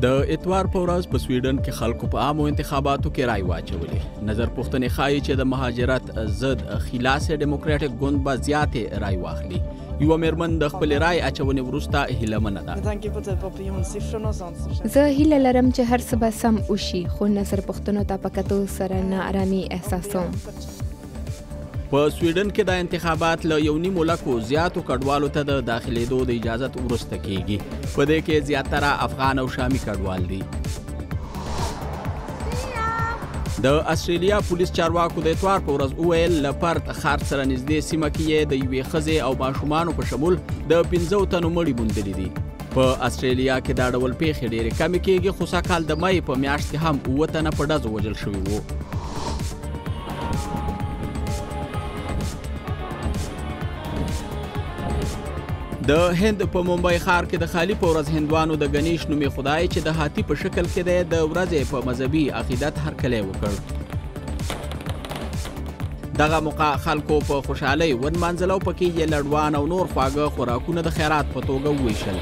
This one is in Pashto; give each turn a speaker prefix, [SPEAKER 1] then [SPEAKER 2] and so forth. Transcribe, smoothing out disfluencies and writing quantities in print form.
[SPEAKER 1] د اتوار په ورځ په سویډن کې خلکو په عامو انتخاباتو کې رای واچولې. نظر پوښتنې ښایي چې د مهاجرت ضد خلاصې ډیموکراټیک ګوند به زیاتې رای واخلي. یوه میرمن د خپلې رای اچونې وروسته هیلهمنه ده.
[SPEAKER 2] زه هیله لرم چې هر څه به سم وشي، خو نظر پوښتنو ته په کتو سره ناارامي احساسوم.
[SPEAKER 1] په سویډن کې د انتخابات له 1.5 لکو زیاتو کډوالو ته د داخلېدو د اجازت وروسته کیږي. په دې کې زیاتره افغان او شامي کډوال دي. د استرالیا پولیس چارواکو د اتوار په ورځ وویل له پرت ښار سره نږدې سیمه کې یې د یوې ښځې او ماشومانو په شمول د 15 تنو مړي موندلي دي. په استرالیا کې دا ډول پیښې ډېرې کمې کیږي، خو سږکال د مۍ په میاشت کې هم 7 تنه په ډزو وژل شوي وو. د هند په ممبئی ښار کې د خالي په ورځ هندوانو د ګنیش نومي خدای چې د هاتي په شکل کې دی د ورځې په مذهبي عقیدت هرکلی وکړ. دغه موقع خلکو په خوشحالۍ ونمانځله او پکې یې لړوان او نور خواږه خوراکونه د خیرات په توګه وویشل.